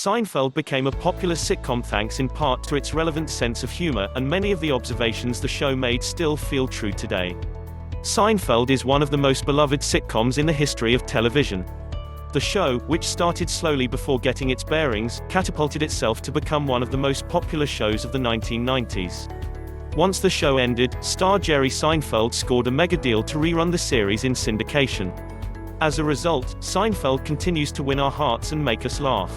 Seinfeld became a popular sitcom thanks in part to its relevant sense of humor, and many of the observations the show made still feel true today. Seinfeld is one of the most beloved sitcoms in the history of television. The show, which started slowly before getting its bearings, catapulted itself to become one of the most popular shows of the 1990s. Once the show ended, star Jerry Seinfeld scored a mega deal to rerun the series in syndication. As a result, Seinfeld continues to win our hearts and make us laugh.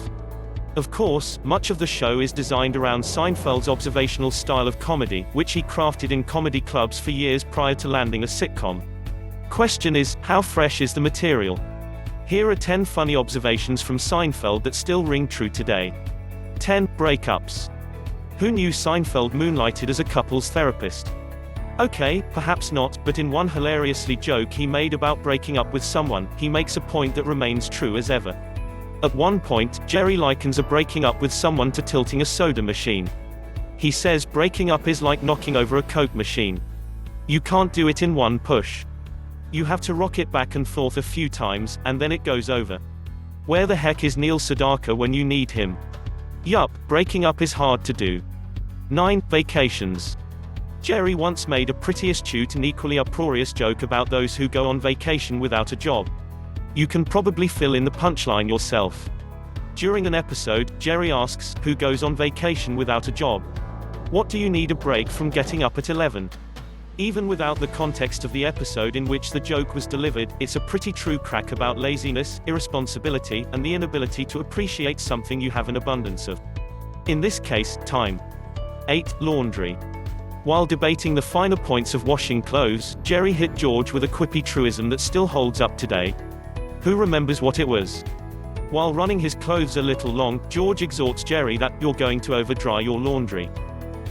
Of course, much of the show is designed around Seinfeld's observational style of comedy, which he crafted in comedy clubs for years prior to landing a sitcom. Question is, how fresh is the material? Here are 10 funny observations from Seinfeld that still ring true today. 10. Breakups. Who knew Seinfeld moonlighted as a couples therapist? Okay, perhaps not, but in one hilariously joke he made about breaking up with someone, he makes a point that remains true as ever. At one point, Jerry likens a breaking up with someone to tilting a soda machine. He says breaking up is like knocking over a Coke machine. You can't do it in one push. You have to rock it back and forth a few times, and then it goes over. Where the heck is Neil Sedaka when you need him? Yup, breaking up is hard to do. 9. Vacations. Jerry once made a pretty astute and equally uproarious joke about those who go on vacation without a job. You can probably fill in the punchline yourself. During an episode, Jerry asks, who goes on vacation without a job? What do you need a break from getting up at 11? Even without the context of the episode in which the joke was delivered, it's a pretty true crack about laziness, irresponsibility, and the inability to appreciate something you have an abundance of. In this case, time. 8. Laundry. While debating the finer points of washing clothes, Jerry hit George with a quippy truism that still holds up today. Who remembers what it was? While running his clothes a little long, George exhorts Jerry that you're going to overdry your laundry.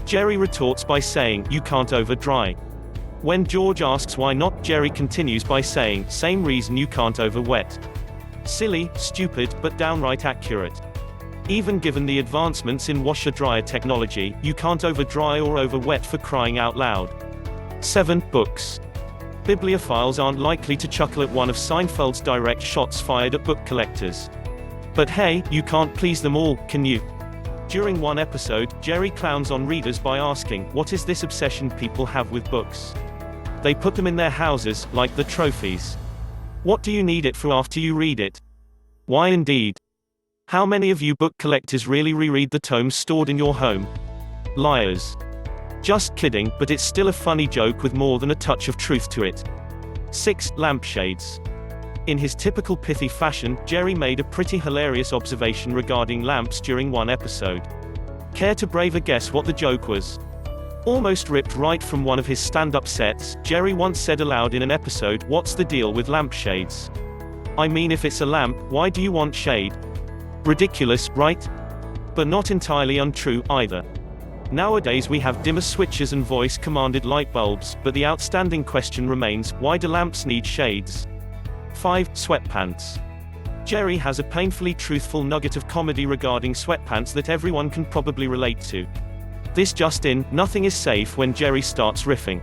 Jerry retorts by saying, you can't overdry. When George asks why not, Jerry continues by saying, same reason you can't overwet. Silly, stupid, but downright accurate. Even given the advancements in washer-dryer technology, you can't overdry or overwet for crying out loud. 7. Books. Bibliophiles aren't likely to chuckle at one of Seinfeld's direct shots fired at book collectors. But hey, you can't please them all, can you? During one episode, Jerry clowns on readers by asking, what is this obsession people have with books? They put them in their houses, like the trophies. What do you need it for after you read it? Why indeed? How many of you book collectors really reread the tomes stored in your home? Liars. Just kidding, but it's still a funny joke with more than a touch of truth to it. 6. Lampshades. In his typical pithy fashion, Jerry made a pretty hilarious observation regarding lamps during one episode. Care to brave a guess what the joke was? Almost ripped right from one of his stand-up sets, Jerry once said aloud in an episode, what's the deal with lampshades? I mean, if it's a lamp, why do you want shade? Ridiculous, right? But not entirely untrue, either. Nowadays we have dimmer switches and voice-commanded light bulbs, but the outstanding question remains, why do lamps need shades? 5. Sweatpants. Jerry has a painfully truthful nugget of comedy regarding sweatpants that everyone can probably relate to. This just in, nothing is safe when Jerry starts riffing.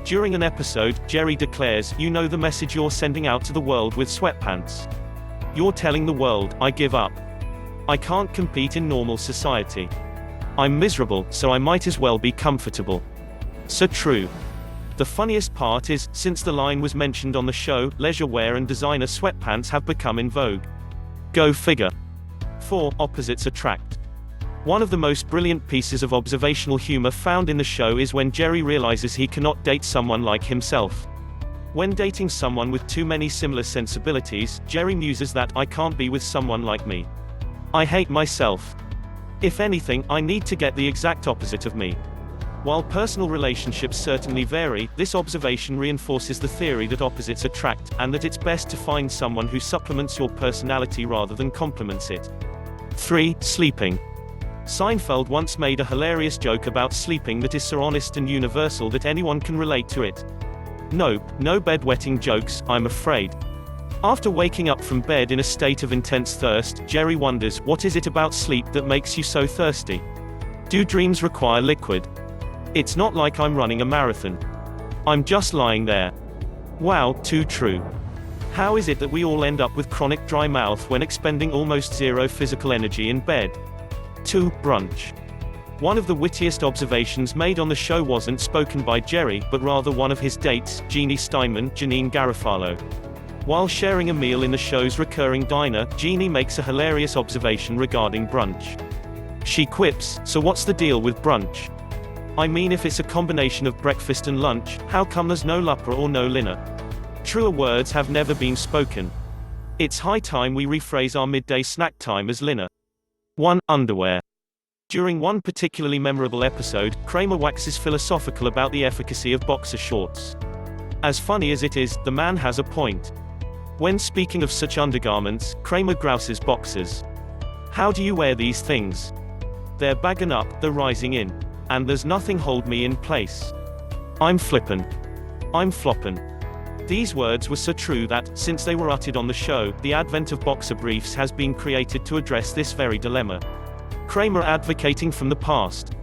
During an episode, Jerry declares, you know the message you're sending out to the world with sweatpants. You're telling the world, I give up. I can't compete in normal society. I'm miserable, so I might as well be comfortable. So true. The funniest part is, since the line was mentioned on the show, leisure wear and designer sweatpants have become in vogue. Go figure. 4. Opposites attract. One of the most brilliant pieces of observational humor found in the show is when Jerry realizes he cannot date someone like himself. When dating someone with too many similar sensibilities, Jerry muses that, I can't be with someone like me. I hate myself. If anything, I need to get the exact opposite of me. While personal relationships certainly vary, this observation reinforces the theory that opposites attract, and that it's best to find someone who supplements your personality rather than complements it. 3. Sleeping. Seinfeld once made a hilarious joke about sleeping that is so honest and universal that anyone can relate to it. Nope, no bedwetting jokes, I'm afraid. After waking up from bed in a state of intense thirst, Jerry wonders, what is it about sleep that makes you so thirsty? Do dreams require liquid? It's not like I'm running a marathon. I'm just lying there. Wow, too true. How is it that we all end up with chronic dry mouth when expending almost zero physical energy in bed? 2. Brunch. One of the wittiest observations made on the show wasn't spoken by Jerry, but rather one of his dates, Jeannie Steinman, Janine Garofalo. While sharing a meal in the show's recurring diner, Jeannie makes a hilarious observation regarding brunch. She quips, "So what's the deal with brunch? I mean, if it's a combination of breakfast and lunch, how come there's no lupper or no linner?" Truer words have never been spoken. It's high time we rephrase our midday snack time as linner. 1. Underwear. During one particularly memorable episode, Kramer waxes philosophical about the efficacy of boxer shorts. As funny as it is, the man has a point. When speaking of such undergarments, Kramer grouses boxers. "How do you wear these things? They're bagging up, they're rising in. And there's nothing hold me in place. I'm flippin'. I'm floppin'." These words were so true that, since they were uttered on the show, the advent of boxer briefs has been created to address this very dilemma. Kramer advocating from the past.